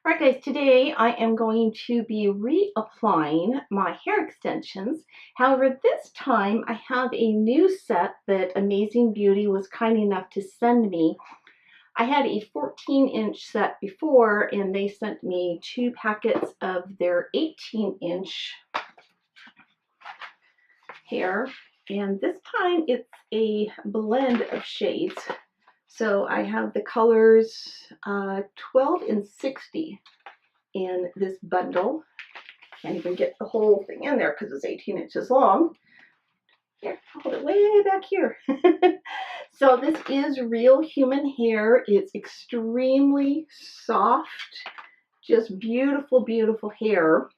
Alright guys, today I am going to be reapplying my hair extensions. However, this time I have a new set that Amazing Beauty was kind enough to send me. I had a 14-inch set before and they sent me 2 packets of their 18-inch hair. And this time it's a blend of shades. So I have the colors 12 and 60 in this bundle. Can't even get the whole thing in there because it's 18 inches long. Here, I'll hold it way back here. So this is real human hair. It's extremely soft, just beautiful, beautiful hair.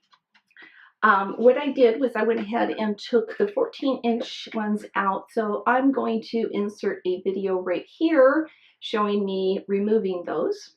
What I did was I went ahead and took the 14-inch ones out. So I'm going to insert a video right here showing me removing those.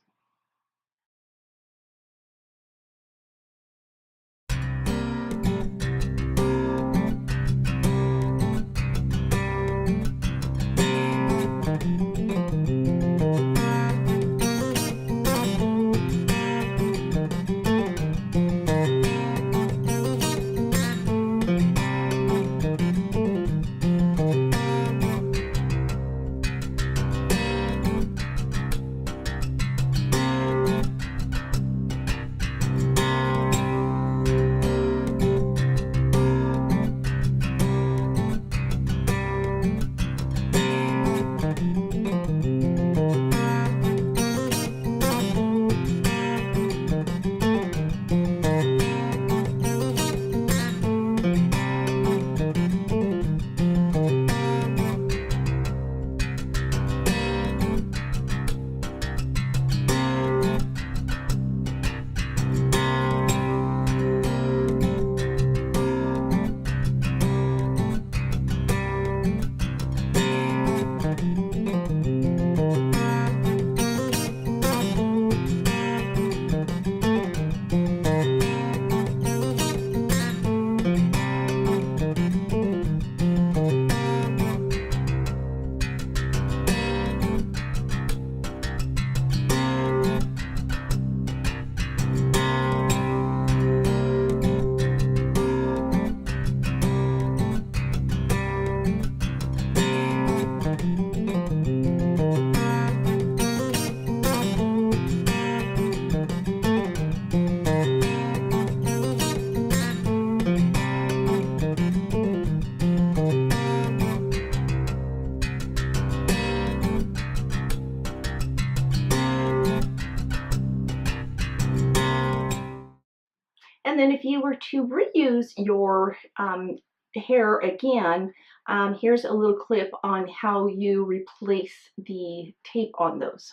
And then if you were to reuse your hair again, here's a little clip on how you replace the tape on those.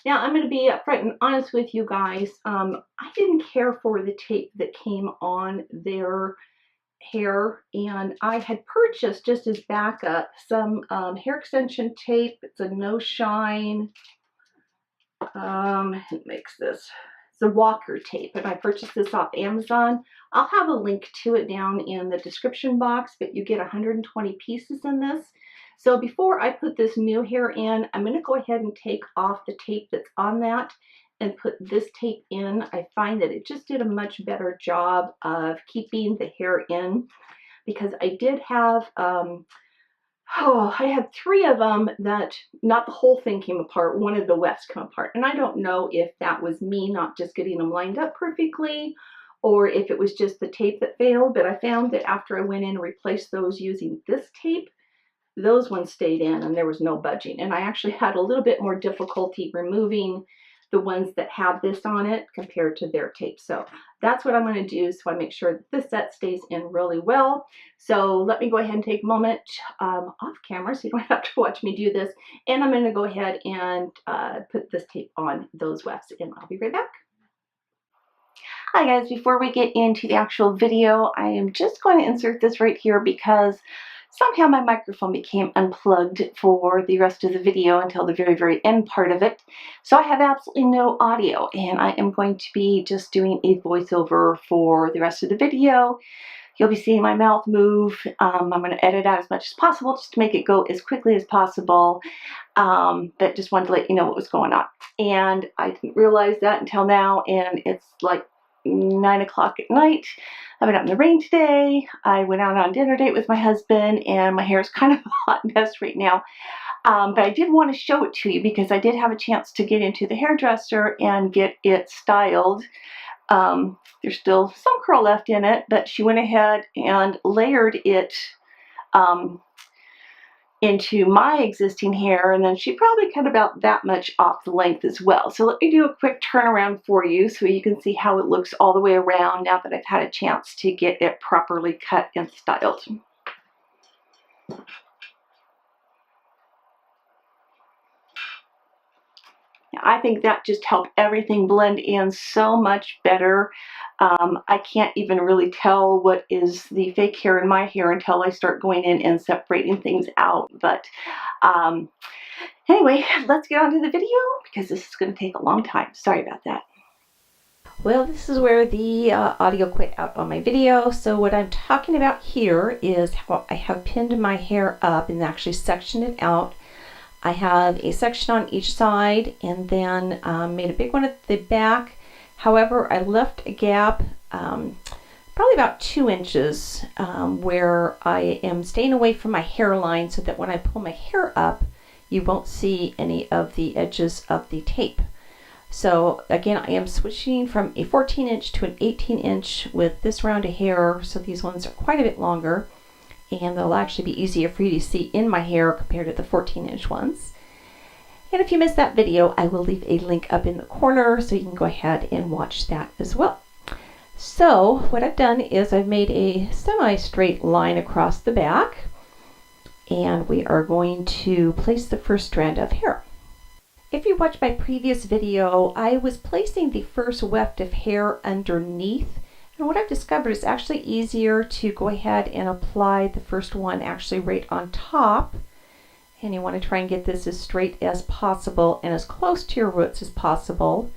Now, I'm going to be upfront and honest with you guys. I didn't care for the tape that came on their hair, and I had purchased, just as backup, some hair extension tape. It's a no shine. It makes this. It's a walker tape, and I purchased this off Amazon. I'll have a link to it down in the description box, but you get 120 pieces in this. So before I put this new hair in, I'm going to go ahead and take off the tape that's on that and put this tape in. I find that it just did a much better job of keeping the hair in, because I did have I had 3 of them that not the whole thing came apart. One of the wefts came apart, and I don't know if that was me not just getting them lined up perfectly, or if it was just the tape that failed. But I found that after I went in and replaced those using this tape, those ones stayed in and there was no budging. And I actually had a little bit more difficulty removing the ones that had this on it compared to their tape. So that's what I'm going to do, so I make sure that this set stays in really well. So let me go ahead and take a moment off camera so you don't have to watch me do this. And I'm going to go ahead and put this tape on those wefts, and I'll be right back. Hi guys, before we get into the actual video, I am just going to insert this right here because somehow my microphone became unplugged for the rest of the video until the very, very end part of it. So I have absolutely no audio, and I am going to be just doing a voiceover for the rest of the video. You'll be seeing my mouth move. I'm going to edit out as much as possible just to make it go as quickly as possible. But just wanted to let you know what was going on. And I didn't realize that until now, and it's like 9 o'clock at night. I've been out in the rain today. I went out on a dinner date with my husband, and my hair is kind of a hot mess right now. But I did want to show it to you because I did have a chance to get into the hairdresser and get it styled. There's still some curl left in it, but she went ahead and layered it into my existing hair, and then she probably cut about that much off the length as well. So let me do a quick turnaround for you so you can see how it looks all the way around now that I've had a chance to get it properly cut and styled. I think that just helped everything blend in so much better. I can't even really tell what is the fake hair in my hair until I start going in and separating things out. But anyway, let's get on to the video because this is going to take a long time. Sorry about that. Well, this is where the audio quit out on my video. So what I'm talking about here is how I have pinned my hair up and actually sectioned it out. I have a section on each side, and then made a big one at the back. However, I left a gap, probably about 2 inches, where I am staying away from my hairline so that when I pull my hair up, you won't see any of the edges of the tape. So again, I am switching from a 14-inch to an 18-inch with this round of hair, so these ones are quite a bit longer. And they'll actually be easier for you to see in my hair compared to the 14-inch ones. And if you missed that video, I will leave a link up in the corner so you can go ahead and watch that as well. So what I've done is I've made a semi-straight line across the back, and we are going to place the first strand of hair. If you watched my previous video, I was placing the first weft of hair underneath. And what I've discovered is actually easier to go ahead and apply the first one actually right on top. And you want to try and get this as straight as possible and as close to your roots as possible.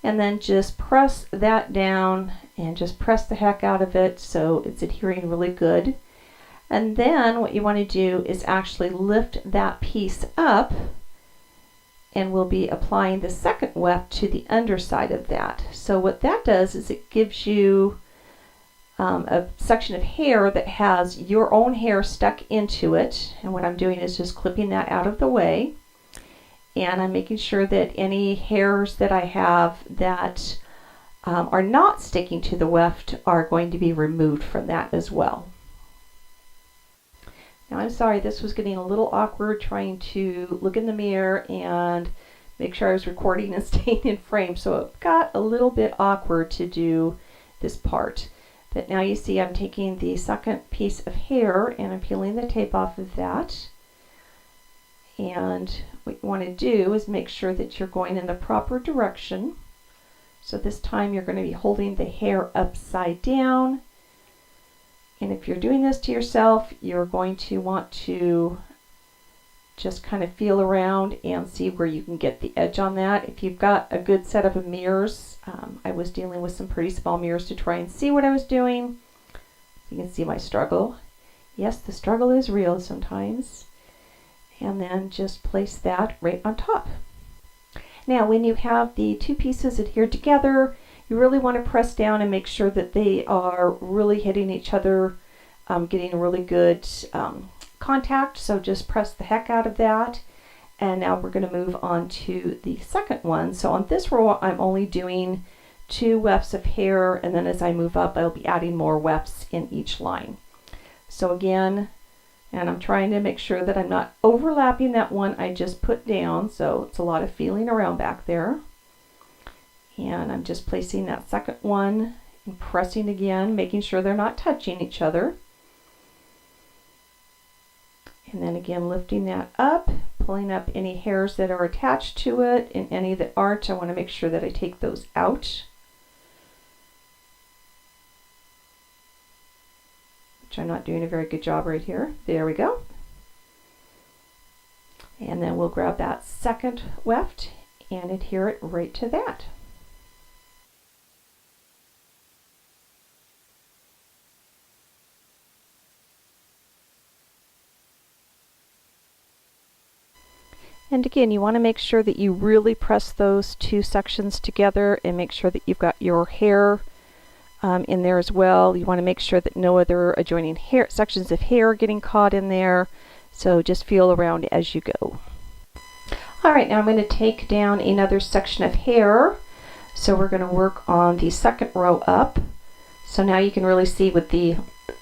And then just press that down and just press the heck out of it so it's adhering really good. And then what you want to do is actually lift that piece up, and we'll be applying the second weft to the underside of that. So what that does is it gives you a section of hair that has your own hair stuck into it. And what I'm doing is just clipping that out of the way. And I'm making sure that any hairs that I have that are not sticking to the weft are going to be removed from that as well. Now I'm sorry, this was getting a little awkward trying to look in the mirror and make sure I was recording and staying in frame, so it got a little bit awkward to do this part. But now you see I'm taking the second piece of hair and I'm peeling the tape off of that. And what you want to do is make sure that you're going in the proper direction. So this time you're going to be holding the hair upside down. And if you're doing this to yourself, you're going to want to just kind of feel around and see where you can get the edge on that. If you've got a good set of mirrors, I was dealing with some pretty small mirrors to try and see what I was doing. You can see my struggle. Yes, the struggle is real sometimes. And then just place that right on top. Now, when you have the two pieces adhered together, you really want to press down and make sure that they are really hitting each other, getting a really good contact. So just press the heck out of that. And now we're going to move on to the second one. So on this row, I'm only doing 2 wefts of hair, and then as I move up, I'll be adding more wefts in each line. So again, and I'm trying to make sure that I'm not overlapping that one I just put down, so it's a lot of feeling around back there. And I'm just placing that second one and pressing again, making sure they're not touching each other. And then again, lifting that up, pulling up any hairs that are attached to it, and any that aren't, I want to make sure that I take those out. Which I'm not doing a very good job right here. There we go. And then we'll grab that second weft and adhere it right to that. And again, you want to make sure that you really press those two sections together and make sure that you've got your hair in there as well. You want to make sure that no other adjoining hair sections of hair are getting caught in there. So just feel around as you go. All right, now I'm going to take down another section of hair. So we're going to work on the second row up. So now you can really see what the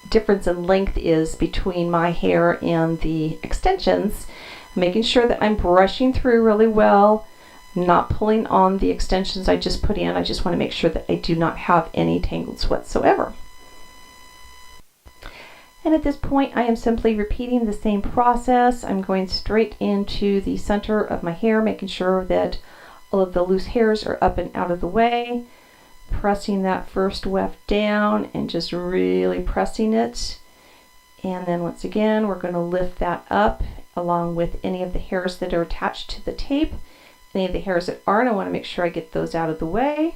difference in length is between my hair and the extensions. Making sure that I'm brushing through really well, not pulling on the extensions I just put in. I just want to make sure that I do not have any tangles whatsoever. And at this point, I am simply repeating the same process. I'm going straight into the center of my hair, making sure that all of the loose hairs are up and out of the way, pressing that first weft down and just really pressing it. And then once again, we're going to lift that up along with any of the hairs that are attached to the tape. Any of the hairs that aren't, I want to make sure I get those out of the way.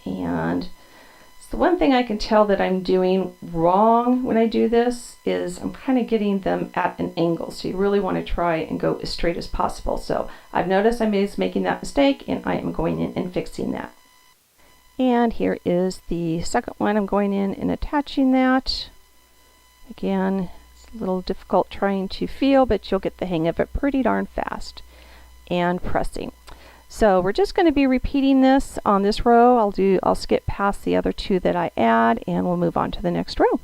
And the one thing I can tell that I'm doing wrong when I do this is I'm kind of getting them at an angle. So you really want to try and go as straight as possible. So I've noticed I'm making that mistake, and I am going in and fixing that. And here is the second one. I'm going in and attaching that. Again, a little difficult trying to feel, but you'll get the hang of it pretty darn fast. And pressing. So we're just going to be repeating this on this row. I'll skip past the other two that I add, and we'll move on to the next row.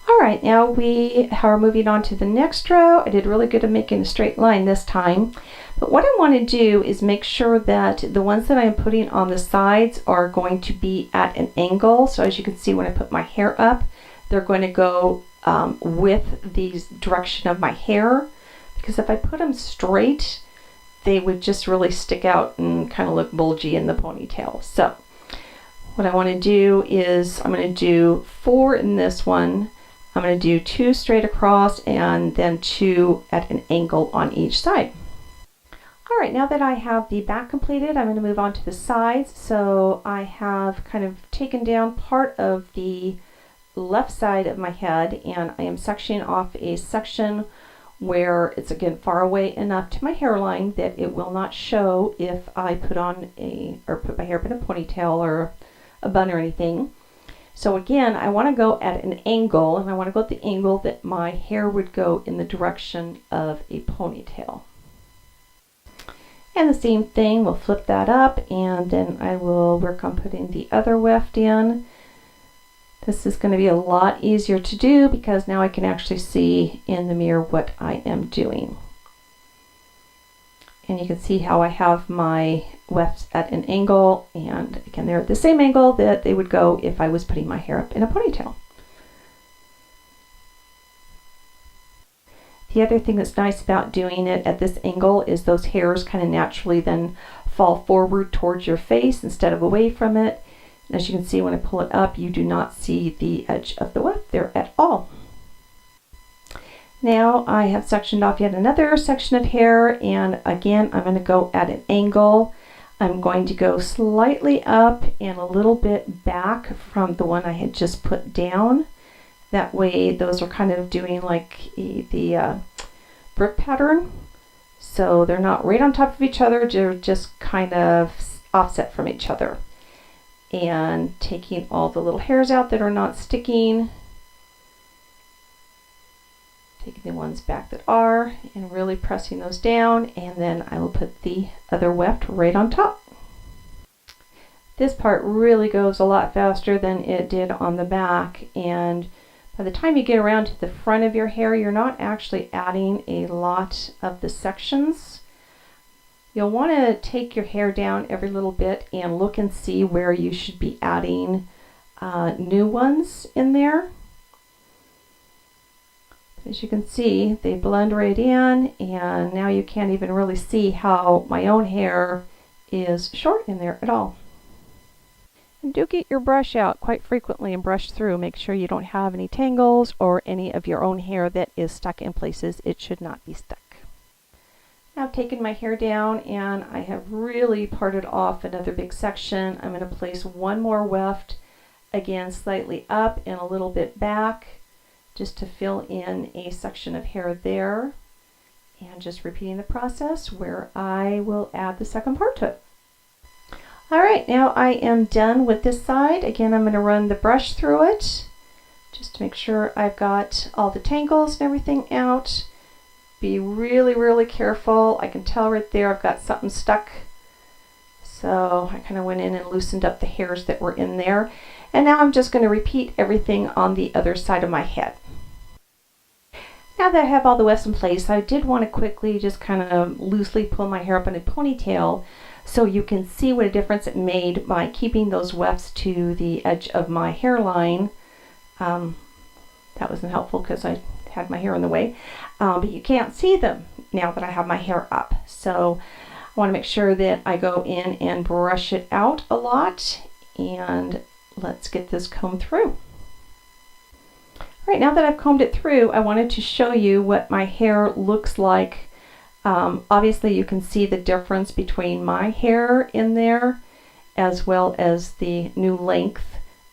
All right, now we are moving on to the next row. I did really good at making a straight line this time, but what I want to do is make sure that the ones that I'm putting on the sides are going to be at an angle. So as you can see, when I put my hair up, they're going to go with the direction of my hair, because if I put them straight, they would just really stick out and kind of look bulgy in the ponytail. So what I want to do is I'm going to do 4 in this one. I'm going to do 2 straight across and then 2 at an angle on each side. All right, now that I have the back completed, I'm going to move on to the sides. So I have kind of taken down part of the left side of my head, and I am sectioning off a section where it's again far away enough to my hairline that it will not show if I put my hair up in a ponytail or a bun or anything. So again, I want to go at an angle, and I want to go at the angle that my hair would go in the direction of a ponytail. And the same thing, we'll flip that up, and then I will work on putting the other weft in. This is going to be a lot easier to do because now I can actually see in the mirror what I am doing. And you can see how I have my wefts at an angle, and again, they're at the same angle that they would go if I was putting my hair up in a ponytail. The other thing that's nice about doing it at this angle is those hairs kind of naturally then fall forward towards your face instead of away from it. And as you can see, when I pull it up, you do not see the edge of the weft there at all. Now I have sectioned off yet another section of hair, and again I'm going to go at an angle. I'm going to go slightly up and a little bit back from the one I had just put down. That way those are kind of doing like the brick pattern. So they're not right on top of each other, they're just kind of offset from each other. And taking all the little hairs out that are not sticking. Taking the ones back that are and really pressing those down, and then I will put the other weft right on top. This part really goes a lot faster than it did on the back, and by the time you get around to the front of your hair, you're not actually adding a lot of the sections. You'll want to take your hair down every little bit and look and see where you should be adding new ones in there. As you can see, they blend right in, and now you can't even really see how my own hair is short in there at all. And do get your brush out quite frequently and brush through. Make sure you don't have any tangles or any of your own hair that is stuck in places it should not be stuck. Now I've taken my hair down and I have really parted off another big section. I'm going to place one more weft, again slightly up and a little bit back, just to fill in a section of hair there, and just repeating the process where I will add the second part to it. Alright, now I am done with this side. Again, I'm going to run the brush through it just to make sure I've got all the tangles and everything out. Be really careful. I can tell right there I've got something stuck, so I kind of went in and loosened up the hairs that were in there. And now I'm just going to repeat everything on the other side of my head. Now that I have all the wefts in place, I did want to quickly just kind of loosely pull my hair up in a ponytail so you can see what a difference it made by keeping those wefts to the edge of my hairline. That wasn't helpful because I had my hair in the way, but you can't see them now that I have my hair up. So I want to make sure that I go in and brush it out a lot, and let's get this combed through. Right, now that I've combed it through, I wanted to show you what my hair looks like. Obviously you can see the difference between my hair in there as well as the new length,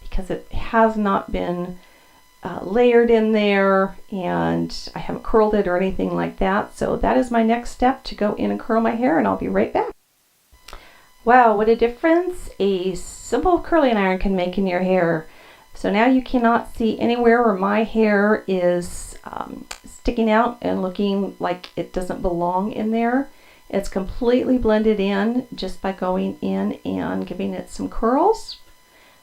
because it has not been layered in there, and I haven't curled it or anything like that. So that is my next step, to go in and curl my hair, and I'll be right back. Wow, what a difference a simple curling iron can make in your hair. So now you cannot see anywhere where my hair is sticking out and looking like it doesn't belong in there. It's completely blended in just by going in and giving it some curls.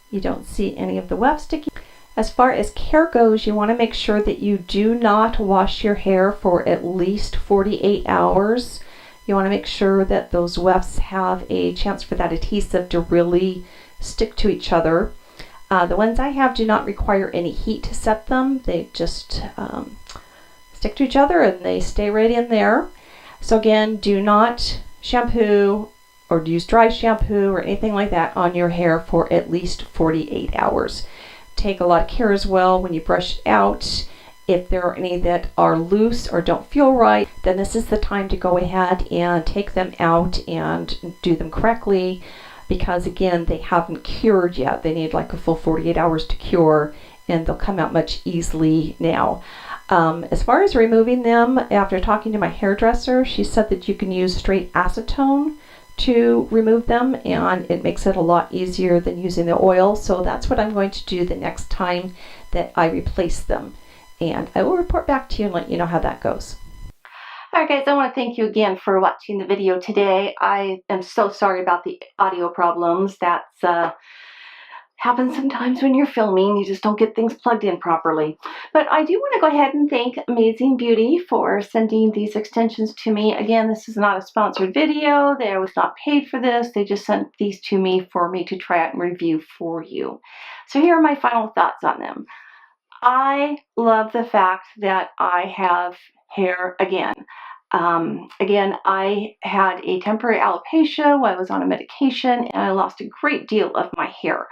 You don't see any of the weft sticking. As far as care goes, you want to make sure that you do not wash your hair for at least 48 hours. You want to make sure that those wefts have a chance for that adhesive to really stick to each other. The ones I have do not require any heat to set them. They just stick to each other and they stay right in there. So again, do not shampoo or use dry shampoo or anything like that on your hair for at least 48 hours. Take a lot of care as well when you brush it out. If there are any that are loose or don't feel right, then this is the time to go ahead and take them out and do them correctly, because again, they haven't cured yet. They need like a full 48 hours to cure, and they'll come out much easily now. As far as removing them, after talking to my hairdresser, she said that you can use straight acetone to remove them, and it makes it a lot easier than using the oil. So that's what I'm going to do the next time that I replace them, and I will report back to you and let you know how that goes. Alright guys, I want to thank you again for watching the video today. I am so sorry about the audio problems. That's happens sometimes when you're filming. You just don't get things plugged in properly. But I do want to go ahead and thank Amazing Beauty for sending these extensions to me. Again, this is not a sponsored video. I was not paid for this. They just sent these to me for me to try out and review for you. So here are my final thoughts on them. I love the fact that I have hair again. Again, I had a temporary alopecia while I was on a medication, and I lost a great deal of my hair.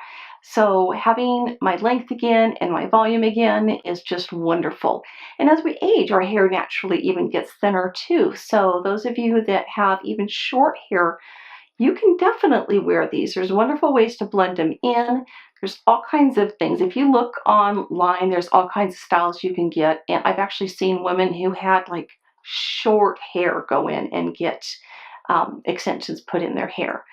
So having my length again and my volume again is just wonderful. And as we age, our hair naturally even gets thinner too. So those of you that have even short hair, you can definitely wear these. There's wonderful ways to blend them in. There's all kinds of things. If you look online, there's all kinds of styles you can get. And I've actually seen women who had like short hair go in and get extensions put in their hair.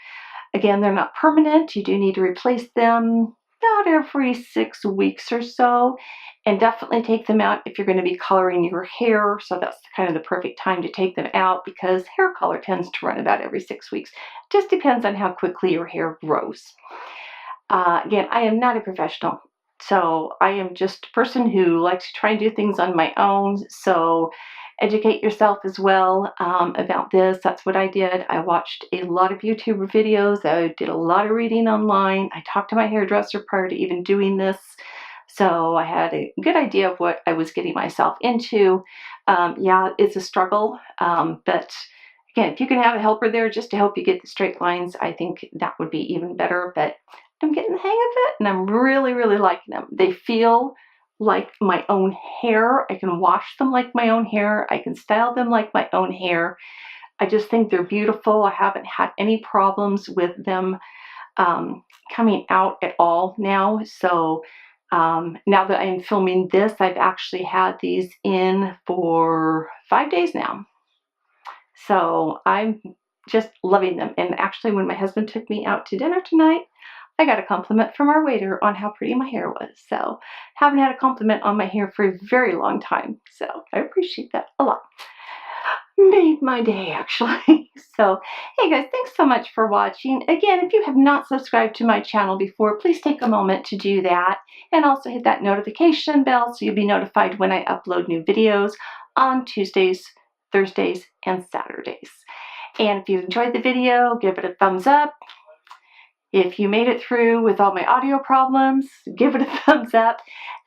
Again, they're not permanent. You do need to replace them about every 6 weeks or so, and definitely take them out if you're going to be coloring your hair. So that's kind of the perfect time to take them out, because hair color tends to run about every 6 weeks. Just depends on how quickly your hair grows. Again, I am not a professional, so I am just a person who likes to try and do things on my own. So educate yourself as well about this. That's what I did. I watched a lot of YouTube videos. I did a lot of reading online. I talked to my hairdresser prior to even doing this. So I had a good idea of what I was getting myself into. Yeah, it's a struggle, but again, if you can have a helper there just to help you get the straight lines, I think that would be even better. But I'm getting the hang of it, and I'm really, really liking them. They feel like my own hair. I can wash them like my own hair. I can style them like my own hair. I just think they're beautiful. I haven't had any problems with them coming out at all now. So now that I'm filming this, I've actually had these in for 5 days now. So I'm just loving them. And actually, when my husband took me out to dinner tonight, I got a compliment from our waiter on how pretty my hair was. So haven't had a compliment on my hair for a very long time. So I appreciate that a lot. Made my day, actually. So, hey guys, thanks so much for watching. Again, if you have not subscribed to my channel before, please take a moment to do that. And also hit that notification bell so you'll be notified when I upload new videos on Tuesdays, Thursdays, and Saturdays. And if you enjoyed the video, give it a thumbs up. If you made it through with all my audio problems, give it a thumbs up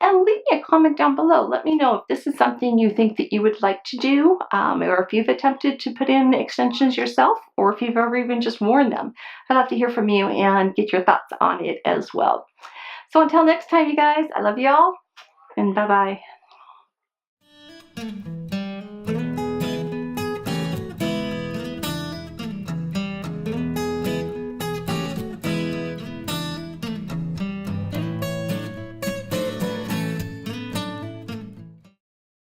and leave me a comment down below. Let me know if this is something you think that you would like to do, or if you've attempted to put in extensions yourself, or if you've ever even just worn them. I'd love to hear from you and get your thoughts on it as well. So until next time, you guys, I love you all, and bye-bye.